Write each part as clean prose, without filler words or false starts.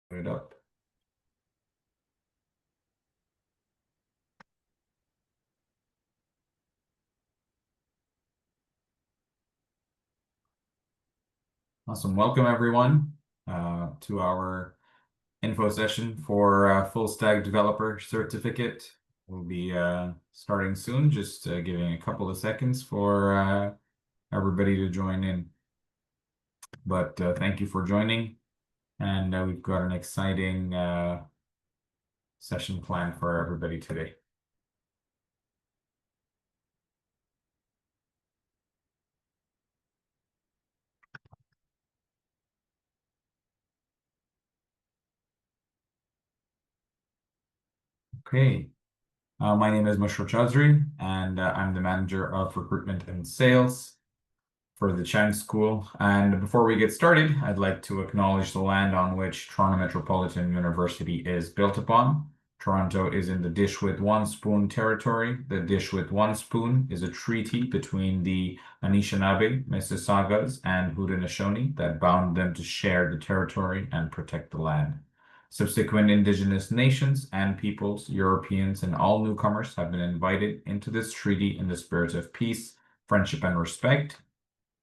It up. Awesome. Welcome everyone to our info session for Full Stack Developer Certificate. We'll be starting soon, just giving a couple of seconds for everybody to join in. But thank you for joining, and we've got an exciting session planned for everybody today. Okay. My name is Mashur Chaudhry, and I'm the manager of recruitment and sales for the Chang School. And before we get started, I'd like to acknowledge the land on which Toronto Metropolitan University is built upon. Toronto is in the Dish with One Spoon territory. The Dish with One Spoon is a treaty between the Anishinaabe, Mississaugas, and Haudenosaunee that bound them to share the territory and protect the land. Subsequent Indigenous nations and peoples, Europeans, and all newcomers have been invited into this treaty in the spirit of peace, friendship, and respect.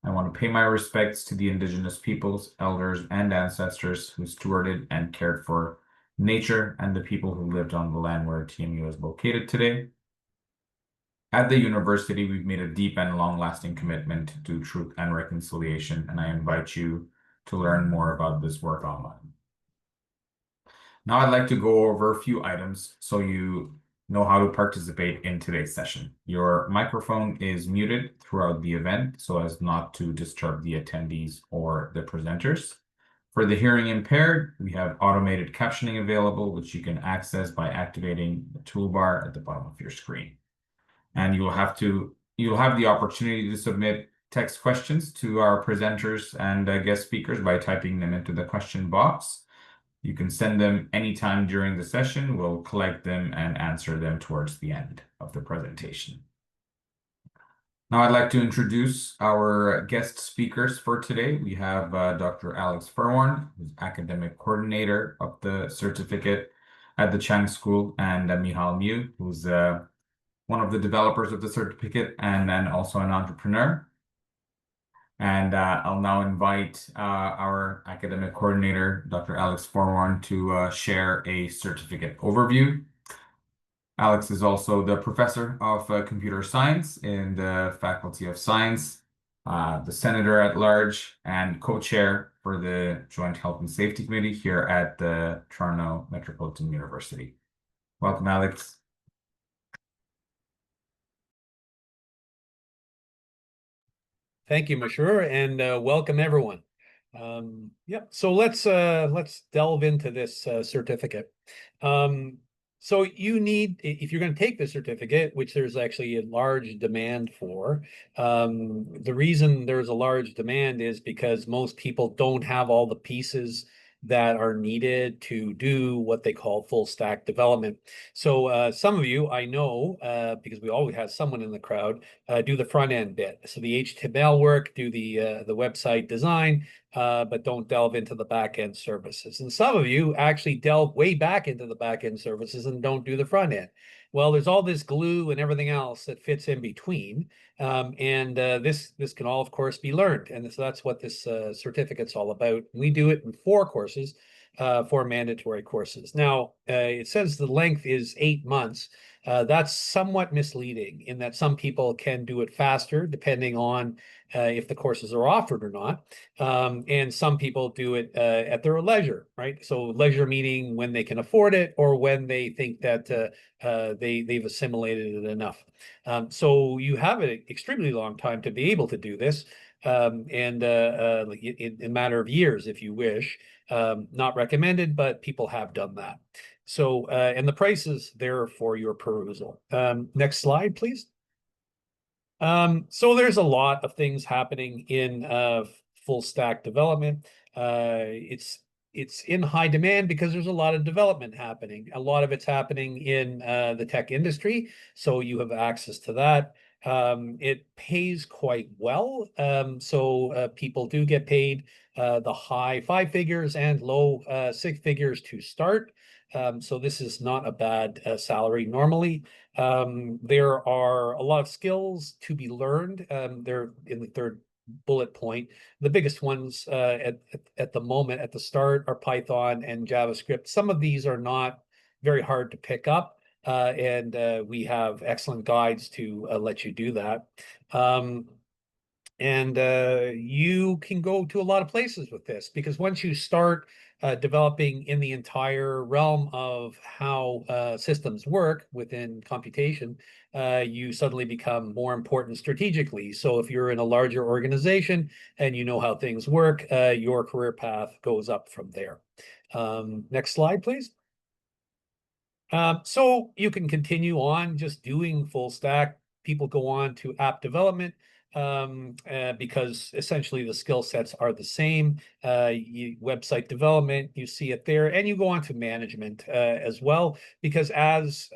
I want to pay my respects to the Indigenous peoples, elders, and ancestors who stewarded and cared for nature and the people who lived on the land where TMU is located today. At the university, we've made a deep and long-lasting commitment to truth and reconciliation, and I invite you to learn more about this work online. Now I'd like to go over a few items so you know how to participate in today's session. Your microphone is muted throughout the event so as not to disturb the attendees or the presenters. For the hearing impaired, we have automated captioning available, which you can access by activating the toolbar at the bottom of your screen. And you'll have the opportunity to submit text questions to our presenters and guest speakers by typing them into the question box. You can send them anytime during the session. We'll collect them and answer them towards the end of the presentation. Now I'd like to introduce our guest speakers for today. We have Dr. Alex Furwarn, who's academic coordinator of the certificate at the Chang School, and Michal Mew, who's one of the developers of the certificate and then also an entrepreneur. And I'll now invite our academic coordinator, Dr. Alex Furwarn, to share a certificate overview. Alex is also the professor of computer science in the Faculty of Science, the senator at large, and co-chair for the Joint Health and Safety Committee here at the Toronto Metropolitan University. Welcome, Alex. Thank you, Mashur, and welcome everyone. So let's delve into this certificate. So you need, if you're going to take the certificate, which there's actually a large demand for, the reason there's a large demand is because most people don't have all the pieces that are needed to do what they call full stack development. So some of you I know, because we always have someone in the crowd, do the front end bit. So the HTML work, do the website design, but don't delve into the back end services. And some of you actually delve way back into the back end services and don't do the front end. Well, there's all this glue and everything else that fits in between. This can all, of course, be learned. And so that's what this certificate's all about. We do it in 4 courses, 4 mandatory courses. Now, it says the length is 8 months. That's somewhat misleading in that some people can do it faster depending on if the courses are offered or not. And some people do it at their leisure, right? So leisure meaning when they can afford it or when they think that they've assimilated it enough. So you have an extremely long time to be able to do this, in a matter of years, if you wish. Not recommended, but people have done that. So, and the price is there for your perusal. Next slide, please. So there's a lot of things happening in full stack development. It's in high demand because there's a lot of development happening. A lot of it's happening in the tech industry, so you have access to that. It pays quite well. So people do get paid the high five figures and low six figures to start. So this is not a bad salary normally. There are a lot of skills to be learned. They're in the third bullet point. The biggest ones at the moment at the start are Python and JavaScript. Some of these are not very hard to pick up. And we have excellent guides to let you do that. And you can go to a lot of places with this, because once you start developing in the entire realm of how systems work within computation, you suddenly become more important strategically. So if you're in a larger organization and you know how things work, your career path goes up from there. Next slide, please. So you can continue on just doing full stack. People go on to app development because essentially the skill sets are the same. Website development, you see it there, and you go on to management as well, because as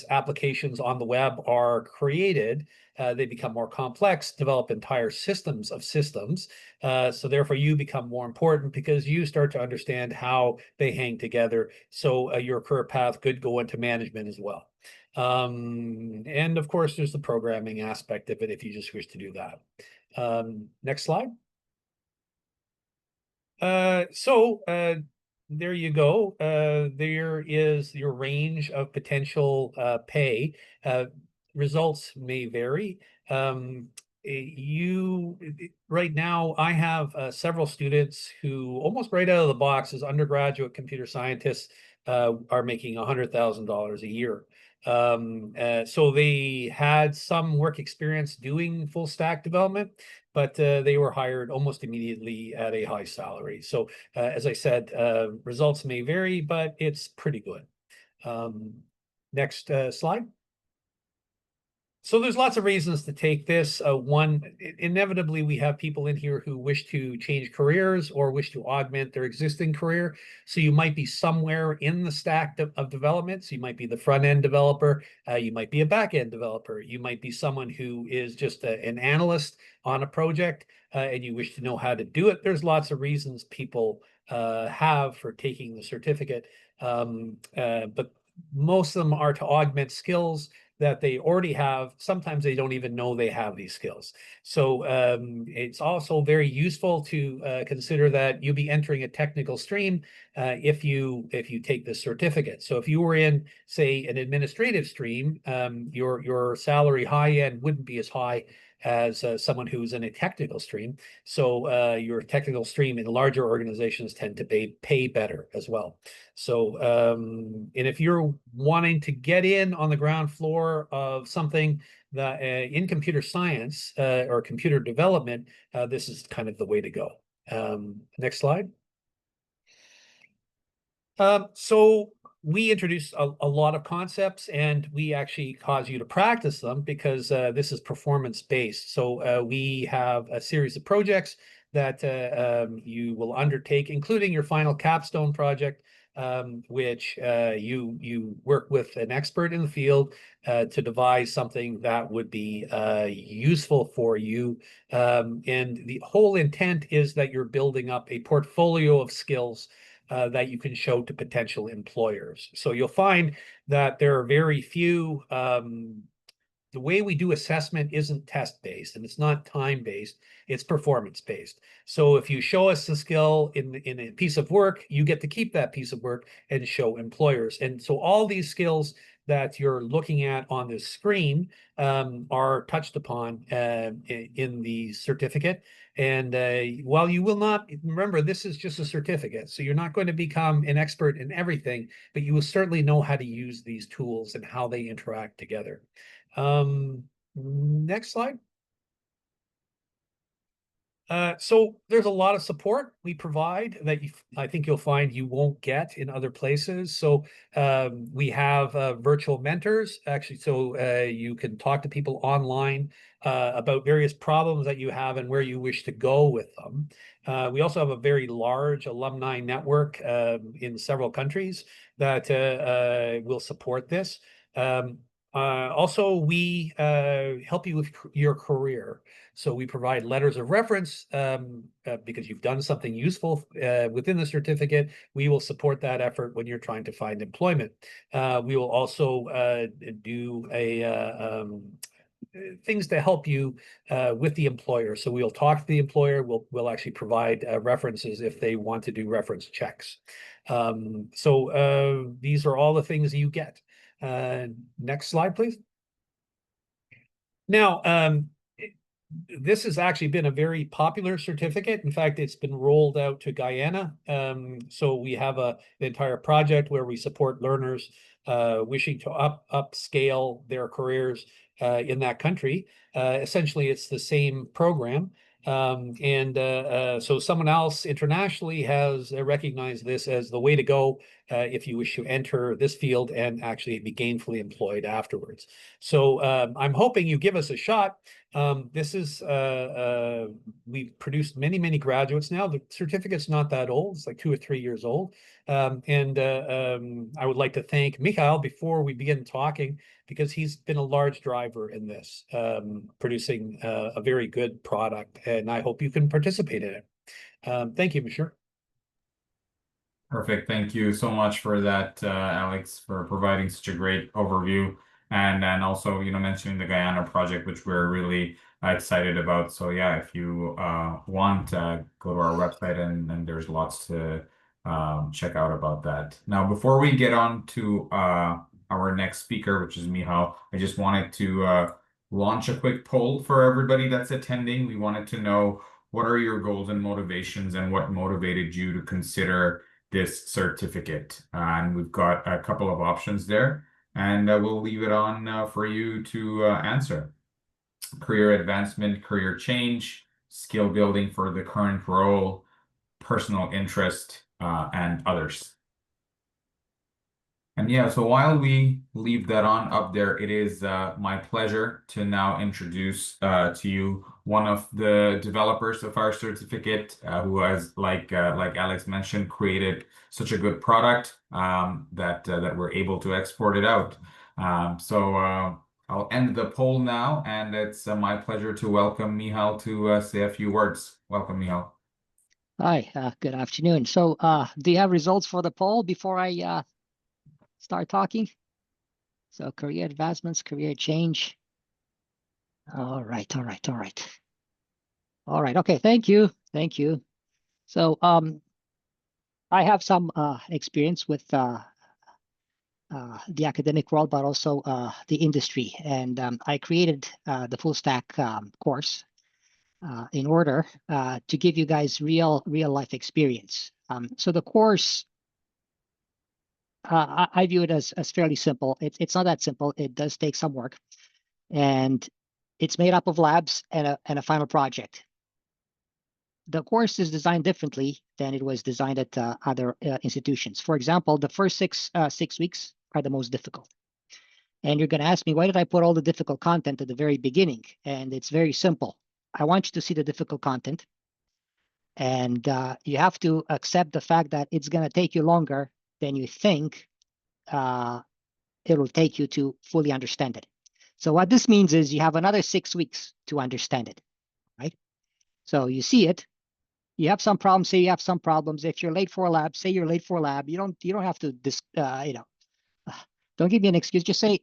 applications on the web are created, they become more complex, develop entire systems of systems. So therefore, you become more important because you start to understand how they hang together. So your career path could go into management as well. And of course, there's the programming aspect of it if you just wish to do that. Next slide. So there you go. There is your range of potential pay. Results may vary. Right now, I have several students who almost right out of the box as undergraduate computer scientists are making $100,000 a year. So they had some work experience doing full stack development, but they were hired almost immediately at a high salary. So as I said, results may vary, but it's pretty good. Next slide. So there's lots of reasons to take this. One, inevitably, we have people in here who wish to change careers or wish to augment their existing career. So you might be somewhere in the stack of development. So you might be the front end developer. You might be a back end developer. You might be someone who is just an analyst on a project and you wish to know how to do it. There's lots of reasons people have for taking the certificate. But most of them are to augment skills that they already have. Sometimes they don't even know they have these skills. So it's also very useful to consider that you'll be entering a technical stream if you take this certificate. So if you were in, say, an administrative stream, your salary high end wouldn't be as high as someone who's in a technical stream. So your technical stream in larger organizations tend to pay better as well. So, and if you're wanting to get in on the ground floor of something that in computer science or computer development, this is kind of the way to go. Next slide. So we introduce a lot of concepts, and we actually cause you to practice them because this is performance based. So we have a series of projects that you will undertake, including your final capstone project, which you work with an expert in the field to devise something that would be useful for you. And the whole intent is that you're building up a portfolio of skills that you can show to potential employers. So you'll find that there are very few. The way we do assessment isn't test-based and it's not time-based, it's performance-based. So if you show us a skill in a piece of work, you get to keep that piece of work and show employers. And so all these skills that you're looking at on this screen are touched upon in the certificate. And while you will not, remember, this is just a certificate, so you're not going to become an expert in everything, but you will certainly know how to use these tools and how they interact together. Next slide. So there's a lot of support we provide that I think you'll find you won't get in other places. So we have virtual mentors, actually, so you can talk to people online about various problems that you have and where you wish to go with them. We also have a very large alumni network in several countries that will support this. Also, we help you with your career. So we provide letters of reference because you've done something useful within the certificate. We will support that effort when you're trying to find employment. We will also do things to help you with the employer. So we'll talk to the employer. We'll actually provide references if they want to do reference checks. So these are all the things you get. Next slide, please. Now, this has actually been a very popular certificate. In fact, it's been rolled out to Guyana. So we have an entire project where we support learners wishing to upscale their careers in that country. Essentially, it's the same program. So someone else internationally has recognized this as the way to go if you wish to enter this field and actually be gainfully employed afterwards. So I'm hoping you give us a shot. We've produced many graduates now. The certificate's not that old. It's like 2 or 3 years old. I would like to thank Michael before we begin talking, because he's been a large driver in this, producing a very good product, and I hope you can participate in it. Thank you, Monsieur. Perfect. Thank you so much for that, Alex, for providing such a great overview. And also, mentioning the Guyana project, which we're really excited about. So yeah, if you want, go to our website and there's lots to check out about that. Now, before we get on to our next speaker, which is Michal, I just wanted to launch a quick poll for everybody that's attending. We wanted to know, what are your goals and motivations, and what motivated you to consider this certificate? And we've got a couple of options there, and we'll leave it on for you to answer. Career advancement, career change, skill building for the current role, personal interest, and others. And yeah, so while we leave that on up there, it is my pleasure to now introduce to you one of the developers of our certificate, who has, like Alex mentioned, created such a good product that we're able to export it out. So I'll end the poll now, and it's my pleasure to welcome Michal to say a few words. Welcome, Michal. Hi, good afternoon. So do you have results for the poll before I start talking? So career advancements, career change. All right. Okay, thank you. So I have some experience with the academic world, but also the industry. And I created the full stack course in order to give you guys real life experience. So the course, I view it as fairly simple. It's not that simple. It does take some work, and it's made up of labs and a final project. The course is designed differently than it was designed at other institutions. For example, the first six weeks are the most difficult. And you're going to ask me, why did I put all the difficult content at the very beginning? And it's very simple. I want you to see the difficult content, and you have to accept the fact that it's going to take you longer than you think it will take you to fully understand it. So what this means is you have another 6 weeks to understand it, right? So you see it, you have some problems, say you have some problems. If you're late for a lab, say you're late for a lab. You don't have to don't give me an excuse. Just say,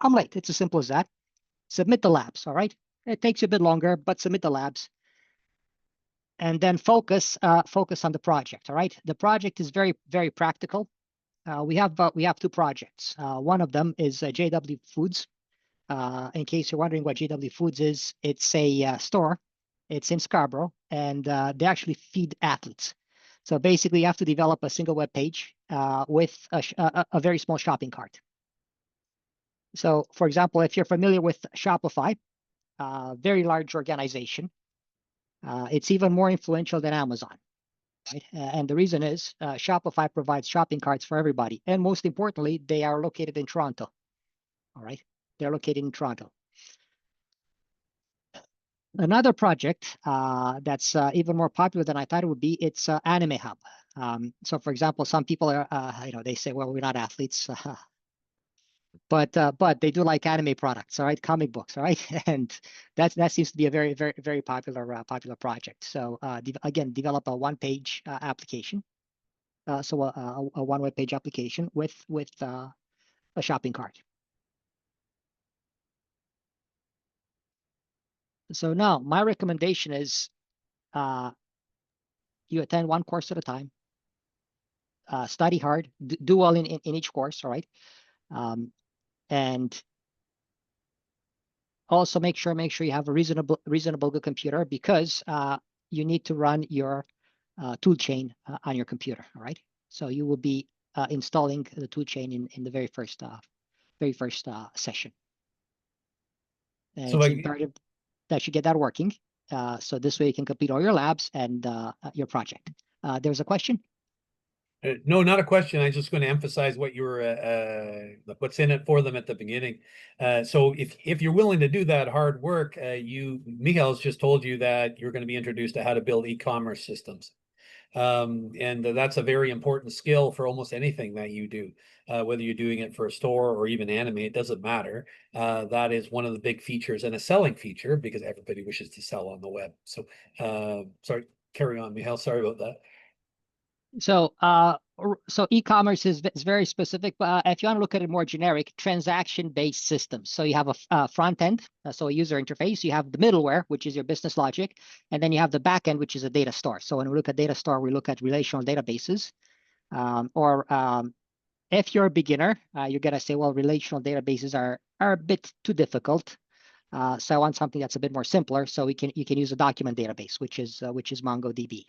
I'm late. It's as simple as that. Submit the labs, all right? It takes you a bit longer, but submit the labs. And then focus on the project, all right? The project is very practical. We have 2 projects. One of them is JW Foods. In case you're wondering what JW Foods is, it's a store. It's in Scarborough, and they actually feed athletes. So basically, you have to develop a single web page with a very small shopping cart. So, for example, if you're familiar with Shopify, very large organization, it's even more influential than Amazon. Right? And the reason is Shopify provides shopping carts for everybody. And most importantly, they are located in Toronto. All right. They're located in Toronto. Another project that's even more popular than I thought it would be, it's Anime Hub. So for example, some people are, they say, well, we're not athletes. but they do like anime products, all right, comic books, all right, and that seems to be a very popular popular project. So again, develop a one-page application, so a one web page application with a shopping cart. So now my recommendation is you attend one course at a time, study hard, do well in each course, all right, and also make sure you have a reasonable good computer, because you need to run your tool chain on your computer, all right. So you will be installing the tool chain in the very first session, and So it's like, imperative that you get that working, so this way you can complete all your labs and your project. There's a question. no, not a question. I'm just going to emphasize what you were, what's in it for them at the beginning. So if you're willing to do that hard work, Michael's just told you that you're going to be introduced to how to build e-commerce systems. And that's a very important skill for almost anything that you do, whether you're doing it for a store or even anime, it doesn't matter. That is one of the big features, and a selling feature, because everybody wishes to sell on the web. So, sorry, carry on, Michael. Sorry about that. So so e-commerce is very specific, but if you want to look at it more generic, transaction-based systems. So you have a front end, so a user interface. You have the middleware, which is your business logic, and then you have the back end, which is a data store. So when we look at data store, we look at relational databases. If you're a beginner, you're gonna say, well, relational databases are a bit too difficult. So I want something that's a bit more simpler. So you can use a document database, which is MongoDB.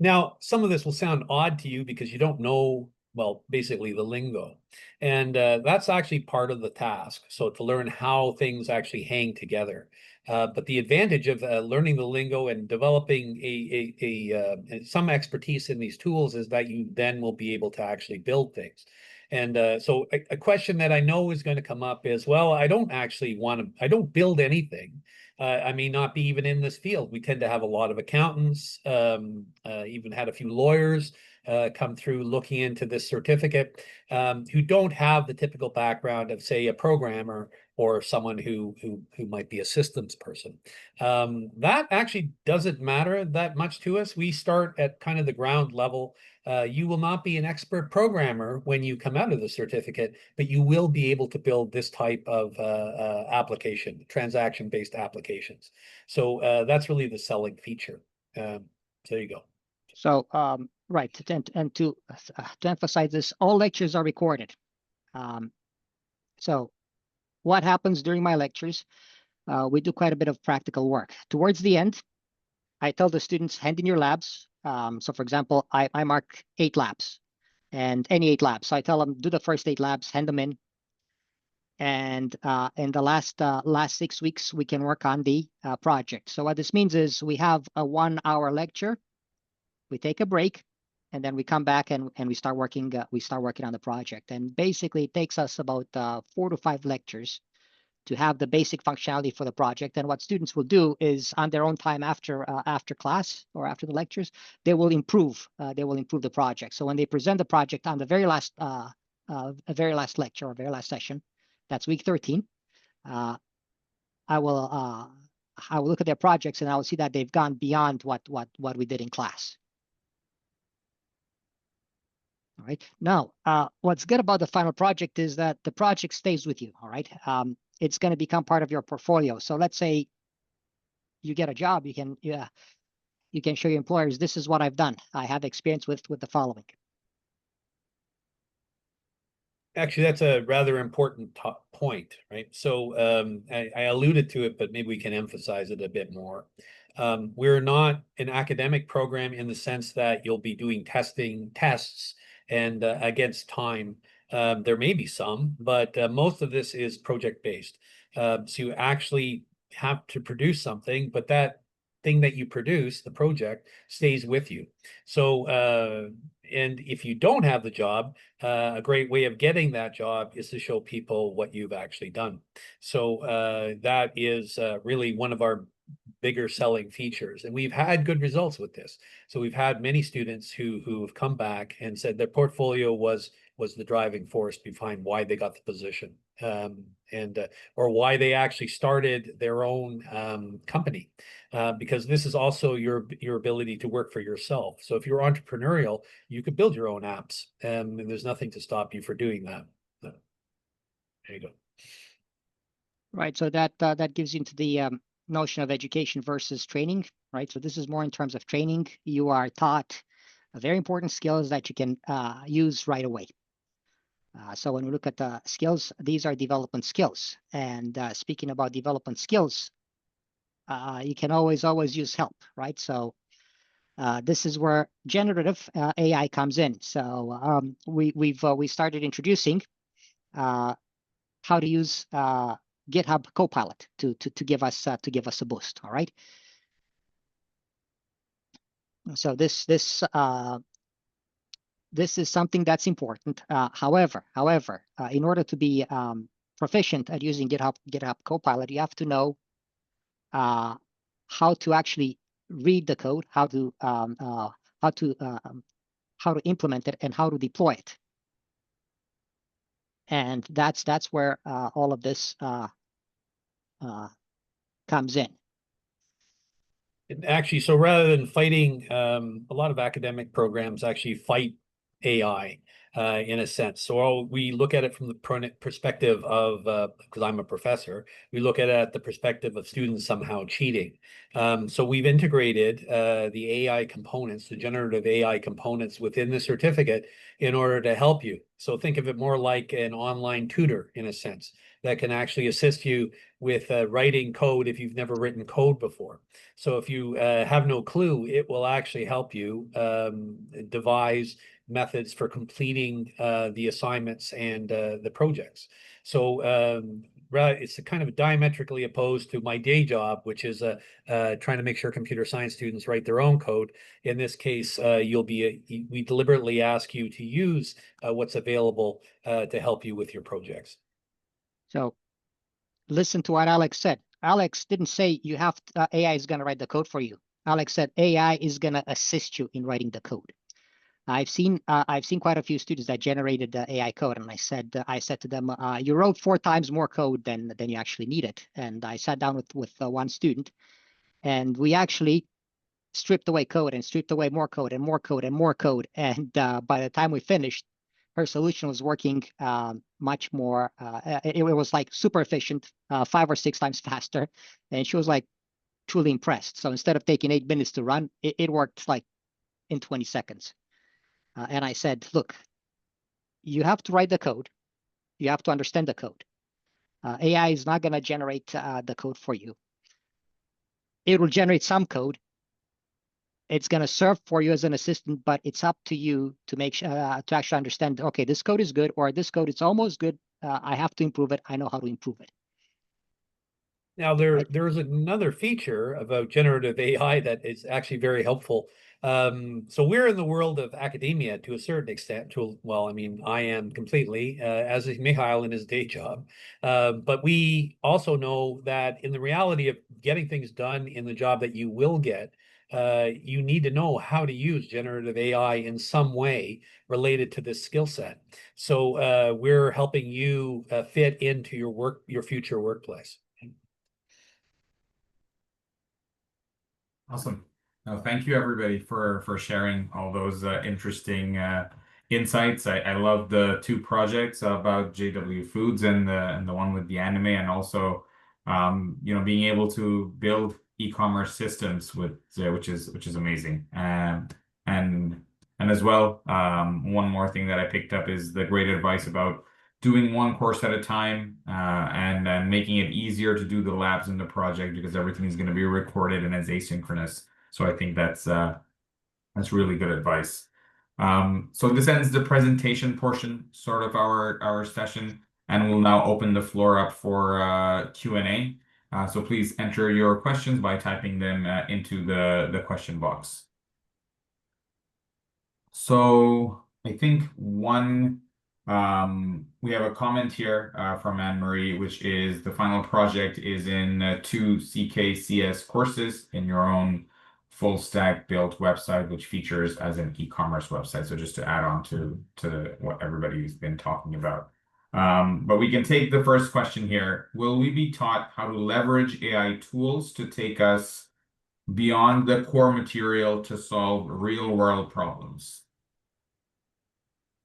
Now, some of this will sound odd to you because you don't know, well, basically the lingo. And that's actually part of the task. So to learn how things actually hang together. But the advantage of learning the lingo and developing some expertise in these tools is that you then will be able to actually build things. And so a question that I know is going to come up is, well, I don't build anything. I may not be even in this field. We tend to have a lot of accountants, even had a few lawyers come through looking into this certificate, who don't have the typical background of, say, a programmer or someone who might be a systems person. That actually doesn't matter that much to us. We start at kind of the ground level. You will not be an expert programmer when you come out of the certificate, but you will be able to build this type of application, transaction-based applications. So that's really the selling feature. So there you go. So right, and to emphasize this, all lectures are recorded. So what happens during my lectures? We do quite a bit of practical work. Towards the end, I tell the students, hand in your labs. So for example, I mark 8 labs, and any 8 labs. So I tell them, do the first 8 labs, hand them in. And in the last 6 weeks, we can work on the project. So what this means is we have a 1-hour lecture, we take a break, and then we come back and we start working on the project. And basically it takes us about 4 to 5 lectures to have the basic functionality for the project. And what students will do is, on their own time after class or after the lectures, they will improve the project. So when they present the project on the very last lecture or very last session, that's week 13, I will look at their projects and I will see that they've gone beyond what we did in class. All right. Now, what's good about the final project is that the project stays with you. All right. It's going to become part of your portfolio. So let's say you get a job, you can show your employers, this is what I've done. I have experience with the following. Actually, that's a rather important point, right? So I alluded to it, but maybe we can emphasize it a bit more. We're not an academic program in the sense that you'll be doing tests and against time. There may be some, but most of this is project-based. So you actually have to produce something, but that thing that you produce, the project, stays with you. So, and if you don't have the job, a great way of getting that job is to show people what you've actually done. So that is really one of our bigger selling features. And we've had good results with this. So we've had many students who have come back and said their portfolio was the driving force behind why they got the position, or why they actually started their own company, because this is also your ability to work for yourself. So if you're entrepreneurial, you could build your own apps, and there's nothing to stop you for doing that. There you go. Right. So that gives you into the notion of education versus training, right? So this is more in terms of training. You are taught very important skills that you can use right away. So when we look at the skills, these are development skills. And speaking about development skills, you can always use help, right? So this is where generative AI comes in. So we started introducing how to use GitHub Copilot to give us a boost. All right. So this is something that's important. However, in order to be proficient at using GitHub Copilot, you have to know how to actually read the code, how to implement it, and how to deploy it. And that's where all of this comes in. Actually, so rather than fighting, a lot of academic programs actually fight AI in a sense. So we look at it from the perspective of, because I'm a professor, we look at it at the perspective of students somehow cheating. So we've integrated the AI components, the generative AI components within the certificate in order to help you. So think of it more like an online tutor in a sense that can actually assist you with writing code if you've never written code before. So if you have no clue, it will actually help you devise methods for completing the assignments and the projects. So it's kind of diametrically opposed to my day job, which is trying to make sure computer science students write their own code. In this case, we deliberately ask you to use what's available to help you with your projects. So listen to what Alex said. Alex didn't say you have AI is going to write the code for you. Alex said AI is going to assist you in writing the code. I've seen quite a few students that generated the AI code, and I said to them, you wrote 4 times more code than you actually needed. And I sat down with one student, and we actually stripped away code and stripped away more code and more code and more code. And by the time we finished, her solution was working much more. It was like super efficient, 5 or 6 times faster, and she was like truly impressed. So instead of taking 8 minutes to run, it worked like in 20 seconds. And I said, look, you have to write the code. You have to understand the code. AI is not going to generate the code for you. It will generate some code. It's going to serve for you as an assistant, but it's up to you to make sure to actually understand, okay, this code is good, or this code is almost good. I have to improve it. I know how to improve it. Now, there's another feature about generative AI that is actually very helpful. So we're in the world of academia to a certain extent. Well, I mean, I am completely, as is Michael in his day job. But we also know that in the reality of getting things done in the job that you will get, you need to know how to use generative AI in some way related to this skill set. So we're helping you fit into your future workplace. Awesome. No, thank you everybody for sharing all those interesting insights. I love the 2 projects about JW Foods and the one with the anime, and also being able to build e-commerce systems with which is amazing. And as well, one more thing that I picked up is the great advice about doing one course at a time, and making it easier to do the labs in the project, because everything is going to be recorded and it's asynchronous. So I think that's really good advice. So this ends the presentation portion, sort of our session, and we'll now open the floor up for Q&A. So please enter your questions by typing them into the question box. So I think one We have a comment here from Anne Marie, which is the final project is in 2 CKCS courses in your own full stack built website, which features as an e-commerce website. So just to add on to what everybody's been talking about. But we can take the first question here. Will we be taught how to leverage AI tools to take us beyond the core material to solve real world problems?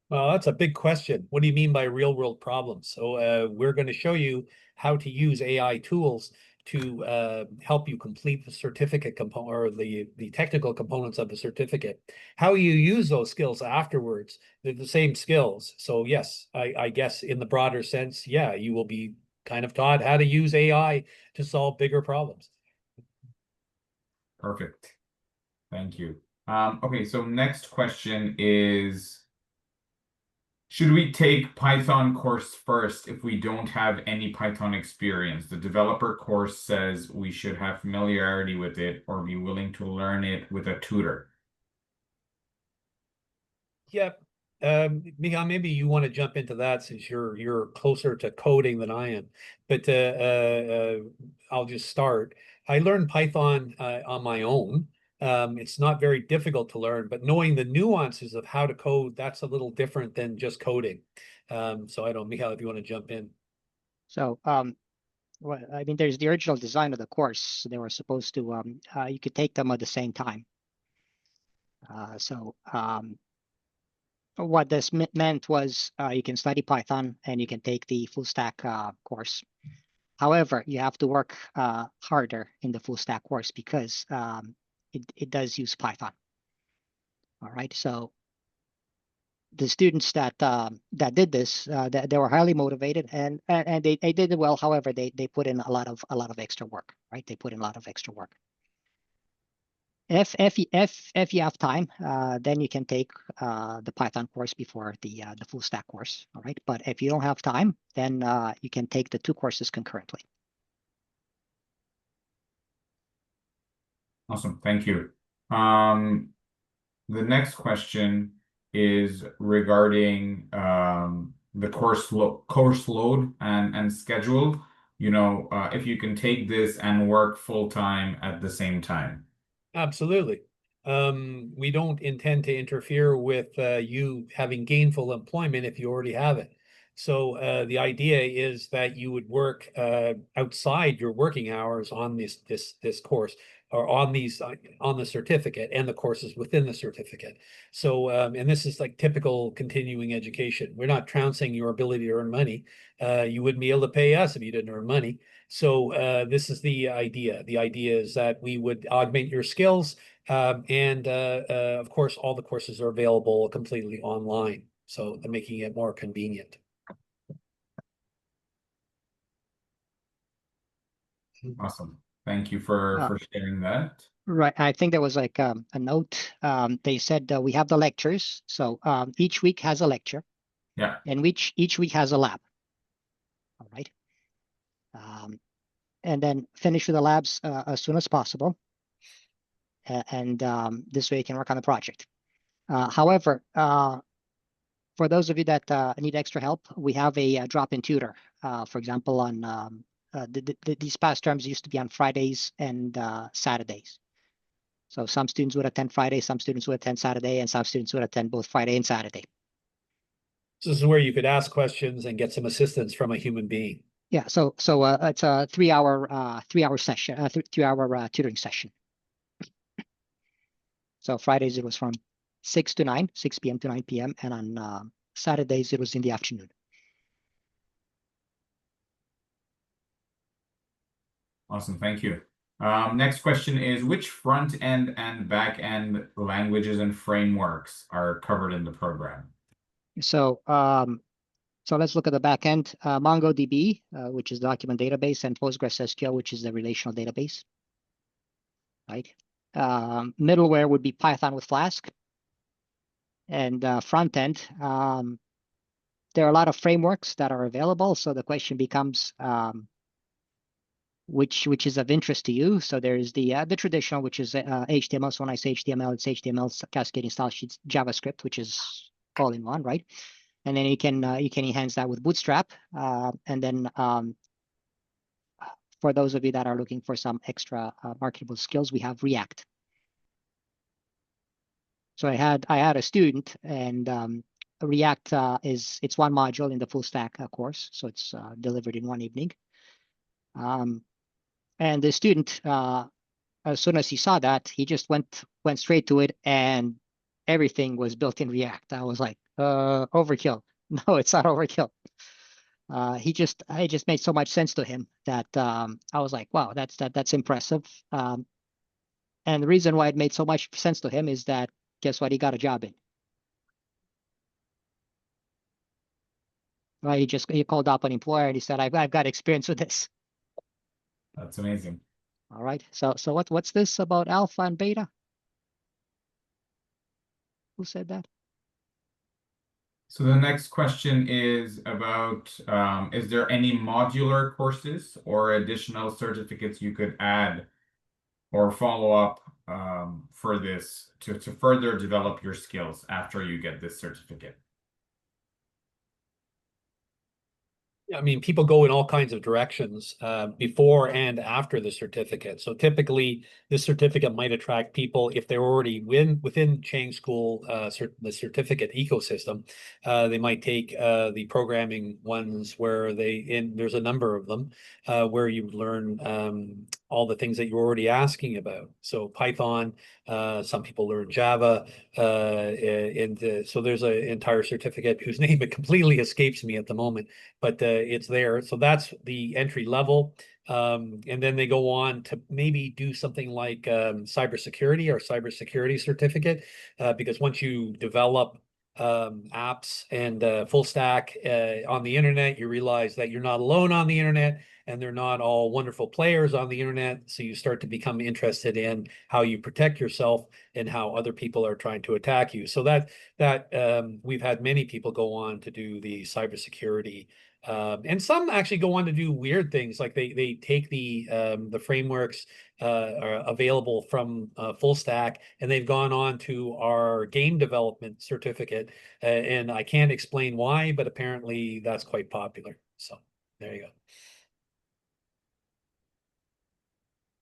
Well, that's a big question. What do you mean by real world problems? So we're going to show you how to use AI tools to help you complete the certificate component or the technical components of the certificate. How you use those skills afterwards, they're the same skills. So yes, I guess in the broader sense, yeah, you will be kind of taught how to use AI to solve bigger problems. Perfect. Thank you. Okay, so next question is, should we take Python course first if we don't have any Python experience? The developer course says we should have familiarity with it or be willing to learn it with a tutor. Yeah. Michal, maybe you want to jump into that since you're closer to coding than I am. But I'll just start. I learned Python on my own. It's not very difficult to learn, but knowing the nuances of how to code, that's a little different than just coding. So I don't, Michal, if you want to jump in. So, well, I mean, there's the original design of the course. They were supposed to, you could take them at the same time. What this meant was you can study Python and you can take the full stack course. However, you have to work harder in the full stack course because it does use Python. All right, so the students that did this, they were highly motivated and they did it well. However, they put in a lot of extra work, right? They put in a lot of extra work. If you have time, then you can take the Python course before the full stack course. All right, but if you don't have time, then you can take the two courses concurrently. Awesome, thank you. The next question is regarding the course load and schedule. You know, if you can take this and work full time at the same time. Absolutely. We don't intend to interfere with you having gainful employment if you already have it. So the idea is that you would work outside your working hours on this course or on the certificate and the courses within the certificate. So and this is like typical continuing education. We're not trouncing your ability to earn money. You wouldn't be able to pay us if you didn't earn money. So this is the idea. The idea is that we would augment your skills, and of course, all the courses are available completely online, so making it more convenient. Awesome. Thank you for sharing that. Right. I think there was like a note. They said we have the lectures. So each week has a lecture. Yeah. And each week has a lab. All right. And then finish with the labs as soon as possible. And this way you can work on the project. However, for those of you that need extra help, we have a drop-in tutor. For example, on these past terms used to be on Fridays and Saturdays. So some students would attend Friday, some students would attend Saturday, and some students would attend both Friday and Saturday. So this is where you could ask questions and get some assistance from a human being. Yeah, so it's a 3-hour session, 3-hour tutoring session. So Fridays it was from 6 p.m. to 9 p.m. and on Saturdays it was in the afternoon. Awesome, thank you. Next question is, which front end and back end languages and frameworks are covered in the program? So let's look at the back end. MongoDB, which is the document database, and PostgreSQL, which is the relational database. Right. Middleware would be Python with Flask. And front end, there are a lot of frameworks that are available. So the question becomes, which is of interest to you. So there's the traditional, which is HTML. So when I say HTML, it's HTML, cascading style sheets, JavaScript, which is all in one, right? and then you can enhance that with Bootstrap. And then for those of you that are looking for some extra marketable skills, we have React. So I had a student, and React it's one module in the full stack course, so it's delivered in one evening. And the student, as soon as he saw that, he just went straight to it, and everything was built in React. I was like, overkill. No, it's not overkill. It just made so much sense to him that I was like, wow, that's impressive. And the reason why it made so much sense to him is that, guess what? He got a job in. Right? He called up an employer and he said, I've got experience with this. That's amazing. All right. So what's this about alpha and beta? Who said that? So the next question is about, is there any modular courses or additional certificates you could add or follow up for this to further develop your skills after you get this certificate? I mean, people go in all kinds of directions before and after the certificate. So typically, this certificate might attract people if they're already within Chang School, the certificate ecosystem. They might take the programming ones where there's a number of them where you learn all the things that you're already asking about. So Python, some people learn Java, so there's an entire certificate whose name it completely escapes me at the moment, but it's there. So that's the entry level. And then they go on to maybe do something like cybersecurity or cybersecurity certificate, because once you develop apps and full stack on the internet, you realize that you're not alone on the internet, and they're not all wonderful players on the internet. So you start to become interested in how you protect yourself and how other people are trying to attack you. So that we've had many people go on to do the cybersecurity. And some actually go on to do weird things, like they take the frameworks are available from full stack, and they've gone on to our game development certificate. And I can't explain why, but apparently that's quite popular. So there you go.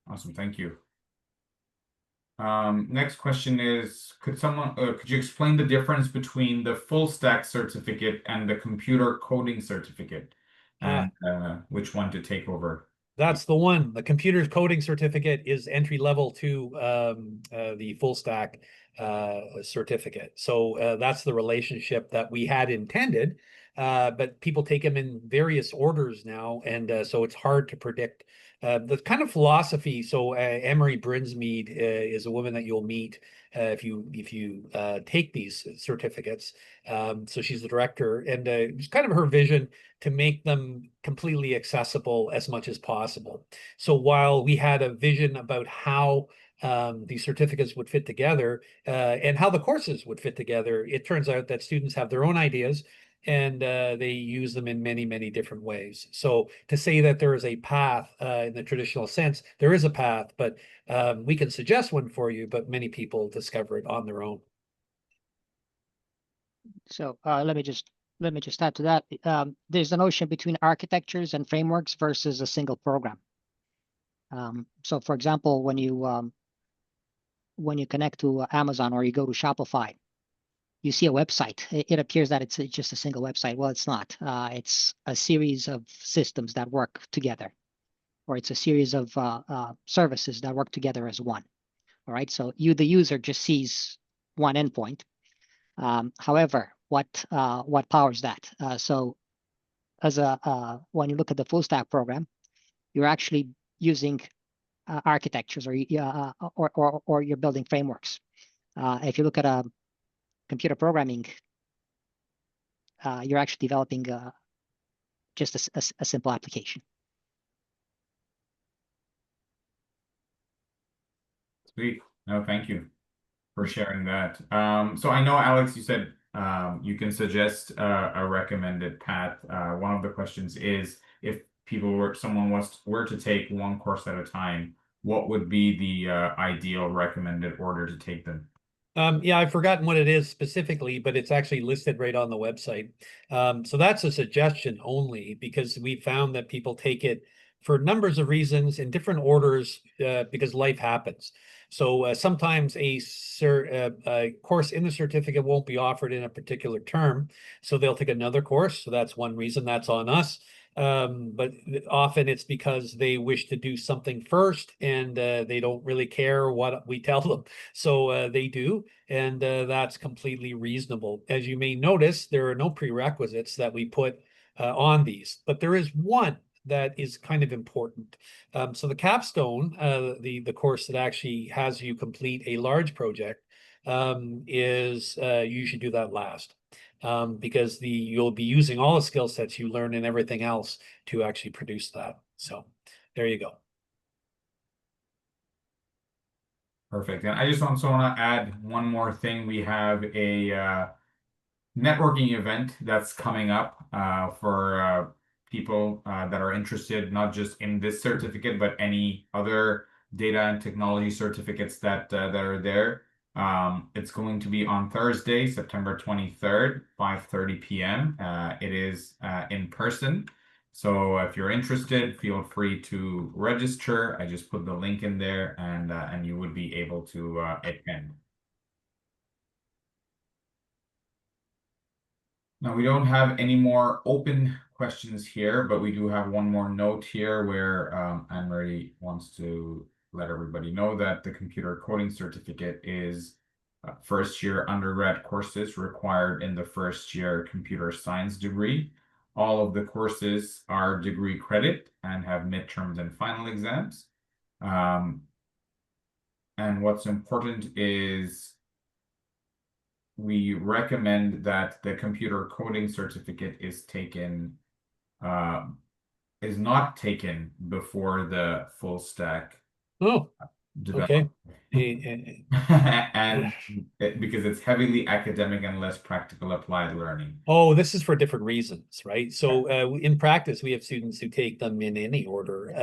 Awesome, thank you. Next question is, could you explain the difference between the full stack certificate and the computer coding certificate, and which one to take over? That's the one. The computer coding certificate is entry level to the full stack certificate. So that's the relationship that we had intended, but people take them in various orders now, and so it's hard to predict the kind of philosophy. So Emery Brinsmead is a woman that you'll meet if you take these certificates. So she's the director, and it's kind of her vision to make them completely accessible as much as possible. So while we had a vision about how these certificates would fit together and how the courses would fit together, it turns out that students have their own ideas, and they use them in many, many different ways. So to say that there is a path in the traditional sense, there is a path, but we can suggest one for you, but many people discover it on their own. So let me just add to that. There's a notion between architectures and frameworks versus a single program. So for example, when you connect to Amazon or you go to Shopify, you see a website. It appears that it's just a single website. Well, it's not. It's a series of systems that work together, or it's a series of services that work together as one. All right. So the user, just sees one endpoint. However, what powers that? So as when you look at the full stack program, you're actually using architectures, or you're building frameworks. If you look at computer programming, you're actually developing just a simple application. Sweet. No, thank you for sharing that. So I know, Alex, you said you can suggest a recommended path. One of the questions is, if someone were to take one course at a time, what would be the ideal recommended order to take them? Yeah, I've forgotten what it is specifically, but it's actually listed right on the website. So that's a suggestion only because we found that people take it for numbers of reasons in different orders because life happens. So sometimes a course in the certificate won't be offered in a particular term, so they'll take another course. So that's one reason. That's on us. But often it's because they wish to do something first and they don't really care what we tell them. So they do, and that's completely reasonable. As you may notice, there are no prerequisites that we put on these, but there is one that is kind of important. So the capstone, the course that actually has you complete a large project, is you should do that last. Because you'll be using all the skill sets you learn and everything else to actually produce that. So there you go. Perfect. And I just also want to add one more thing. We have a networking event that's coming up for people that are interested, not just in this certificate, but any other data and technology certificates that are there. It's going to be on Thursday, September 23rd, 5:30 p.m. It is in person. So if you're interested, feel free to register. I just put the link in there, and you would be able to attend. Now, we don't have any more open questions here, but we do have one more note here where Anne-Marie wants to let everybody know that the computer coding certificate is first year undergrad courses required in the first year computer science degree. All of the courses are degree credit and have midterms and final exams. And what's important is we recommend that the computer coding certificate is not taken before the full stack Oh, development. okay. And because it's heavily academic and less practical applied learning. Oh, this is for different reasons, right? So in practice, we have students who take them in any order.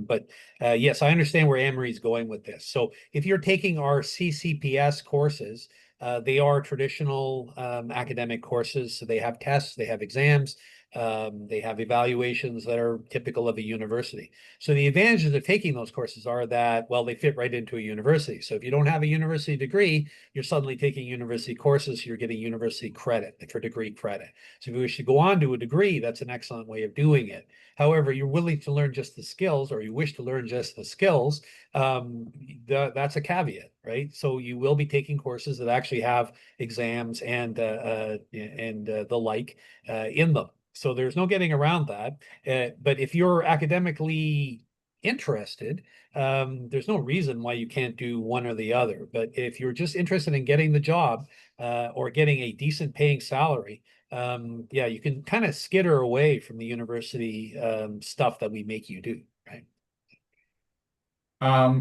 But yes, I understand where Anne-Marie's going with this. So if you're taking our CCPS courses, they are traditional academic courses. So they have tests, they have exams, they have evaluations that are typical of a university. So the advantages of taking those courses are that, well, they fit right into a university. So if you don't have a university degree, you're suddenly taking university courses, you're getting university credit for degree credit. So if you wish to go on to a degree, that's an excellent way of doing it. However, you're willing to learn just the skills, or you wish to learn just the skills, that's a caveat, right? So you will be taking courses that actually have exams and the like in them. So there's no getting around that. But if you're academically interested, there's no reason why you can't do one or the other. But if you're just interested in getting the job or getting a decent paying salary, yeah, you can kind of skitter away from the university stuff that we make you do, right?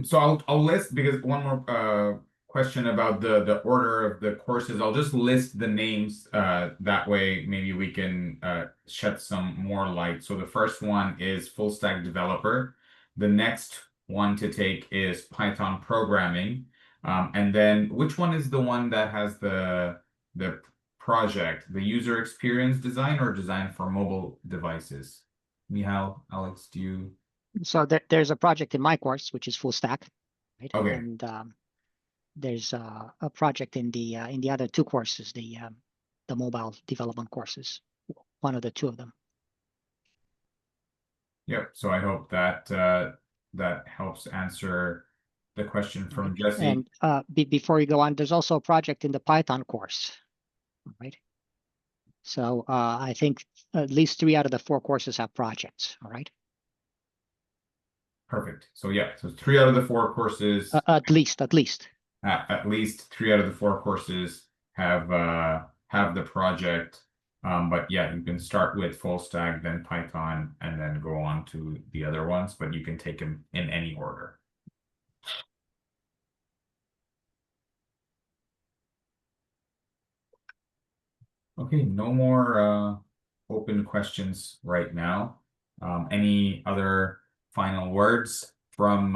So I'll list, because one more question about the order of the courses. I'll just list the names that way maybe we can shed some more light. So the first one is full stack developer. The next one to take is Python programming. And then which one is the one that has the project, the user experience design or design for mobile devices? Michal, Alex, do you? So there's a project in my course which is full stack, right? Okay. And there's a project in the other two courses, the mobile development courses, one of the two of them. Yep. So I hope that that helps answer the question from Jesse. And before you go on, there's also a project in the Python course, right? So I think at least 3 out of the 4 courses have projects, all right? Perfect. So yeah, so 3 out of the 4 courses, at least. at least 3 out of the 4 courses have the project. But yeah, you can start with full stack, then Python, and then go on to the other ones, but you can take them in any order. Okay, no more open questions right now. Any other final words from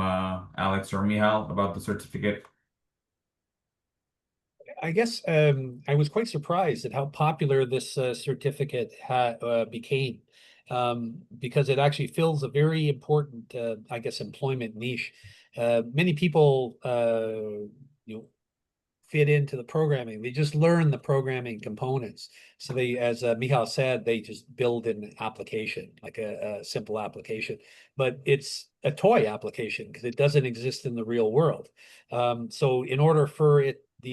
Alex or Michal about the certificate? I guess I was quite surprised at how popular this certificate became, because it actually fills a very important, I guess, employment niche. Many people, you know, fit into the programming. They just learn the programming components. So they, as Michal said, they just build an application, like a simple application, but it's a toy application because it doesn't exist in the real world. So in order for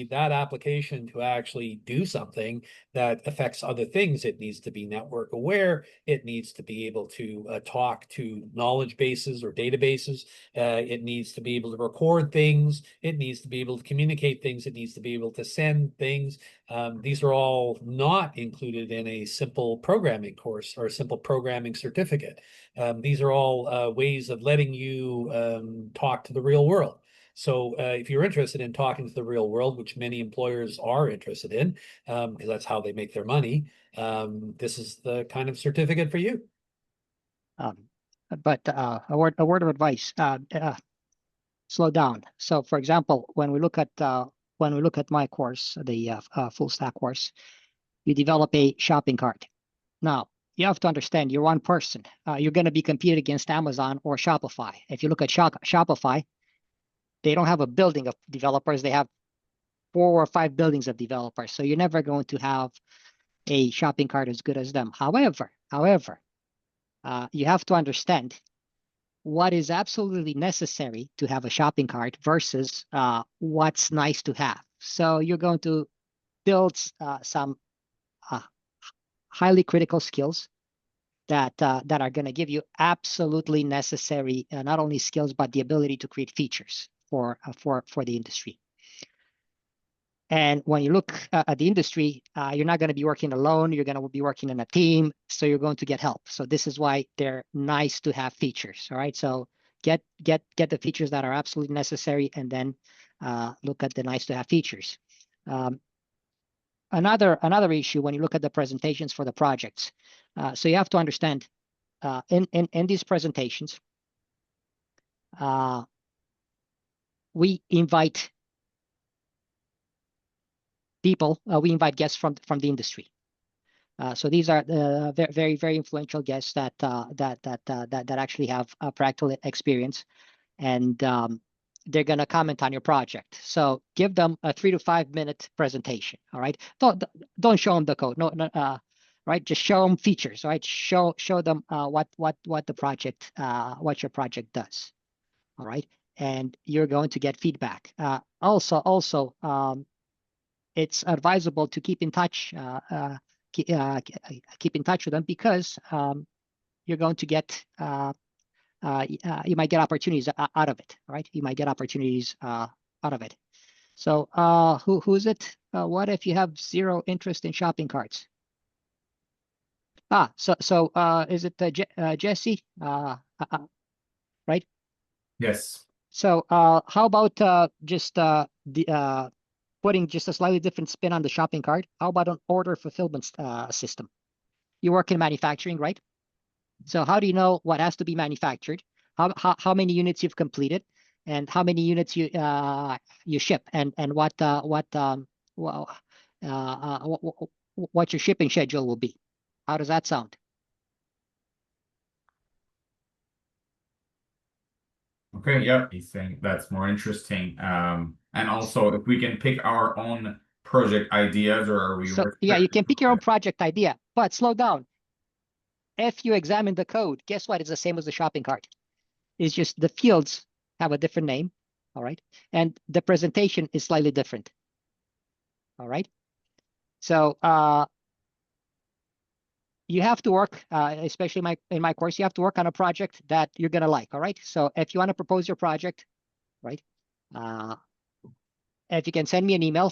that application to actually do something that affects other things, it needs to be network aware. It needs to be able to talk to knowledge bases or databases. It needs to be able to record things. It needs to be able to communicate things. It needs to be able to send things. These are all not included in a simple programming course or a simple programming certificate. These are all ways of letting you talk to the real world. So if you're interested in talking to the real world, which many employers are interested in, because that's how they make their money, this is the kind of certificate for you. But a word of advice: slow down. So, for example, when we look at my course, the full stack course, you develop a shopping cart. Now, you have to understand you're one person. You're going to be competing against Amazon or Shopify. If you look at Shopify, they don't have a building of developers. They have 4 or 5 buildings of developers. So you're never going to have a shopping cart as good as them. However, you have to understand what is absolutely necessary to have a shopping cart versus what's nice to have. So you're going to build some highly critical skills that are going to give you absolutely necessary not only skills but the ability to create features for the industry. And when you look at the industry, you're not going to be working alone. You're going to be working in a team, so you're going to get help. So this is why they're nice to have features. All right, so get the features that are absolutely necessary, and then look at the nice to have features. Another issue when you look at the presentations for the projects. So you have to understand in these presentations, we invite people, we invite guests from the industry. So these are very, very influential guests that actually have practical experience, and they're going to comment on your project. So give them a 3 to 5 minute presentation. All right, don't show them the code. No, right. Just show them features. Right, show them what the project, what your project does. All right, and you're going to get feedback. Also, it's advisable to keep in touch. Keep in touch with them because you're going to get you might get opportunities out of it. Right, you might get opportunities out of it. So who's it? What if you have zero interest in shopping carts? So is it Jesse? Right? Yes. So how about just putting just a slightly different spin on the shopping cart? How about an order fulfillment system? You work in manufacturing, right? So how do you know what has to be manufactured? How many units you've completed, and how many units you ship, and what your shipping schedule will be? How does that sound? Okay, yeah, I think that's more interesting. And also if we can pick our own project ideas, or are we So yeah, you can pick your own project idea, but slow down. If you examine the code, guess what? It's the same as the shopping cart. It's just the fields have a different name, all right? And the presentation is slightly different, all right? So you have to work, especially in my course, you have to work on a project that you're gonna like, all right? So if you want to propose your project, right? If you can send me an email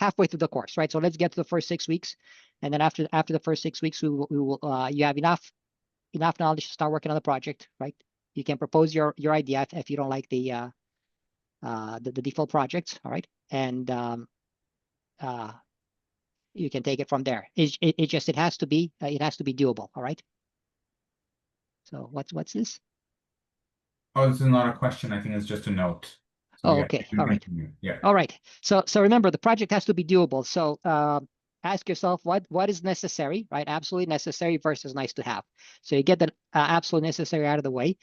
halfway through the course, right? So let's get to the first 6 weeks, and then after the first 6 weeks, we will you have enough knowledge to start working on the project, right? You can propose your idea if you don't like the default projects, all right? And you can take it from there. It has to be doable, all right? So what's this? Oh, this is not a question. I think it's just a note. So Oh, yeah, okay. you can All right. continue. Yeah. All right. So remember, the project has to be doable. So ask yourself what is necessary, right? Absolutely necessary versus nice to have. So you get the absolutely necessary out of the way.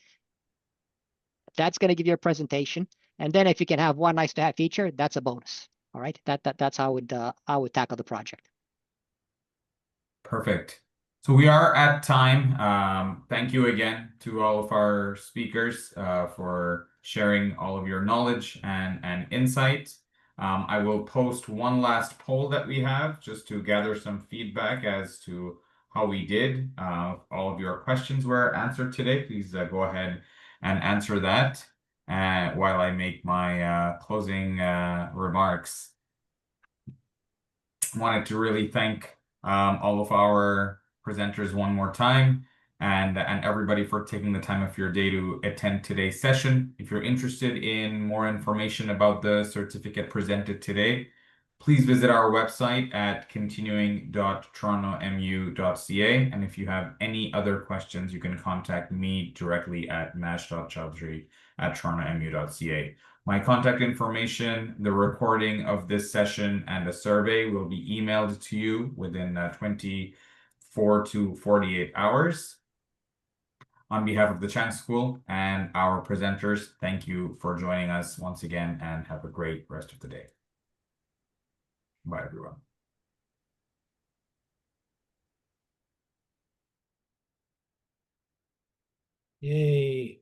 That's going to give you a presentation. And then if you can have one nice to have feature, that's a bonus. All right. That's how I would tackle the project. Perfect. So we are at time. Thank you again to all of our speakers for sharing all of your knowledge and insight. I will post one last poll that we have just to gather some feedback as to how we did. All of your questions were answered today. Please go ahead and answer that while I make my closing remarks. Wanted to really thank all of our presenters one more time and everybody for taking the time of your day to attend today's session. If you're interested in more information about the certificate presented today, please visit our website at continuing.torontomu.ca. And if you have any other questions, you can contact me directly at mash.chaudhry@torontomu.ca. My contact information, the recording of this session, and a survey will be emailed to you within 24 to 48 hours. On behalf of the Chance School and our presenters, thank you for joining us once again and have a great rest of the day. Bye, everyone. Yay.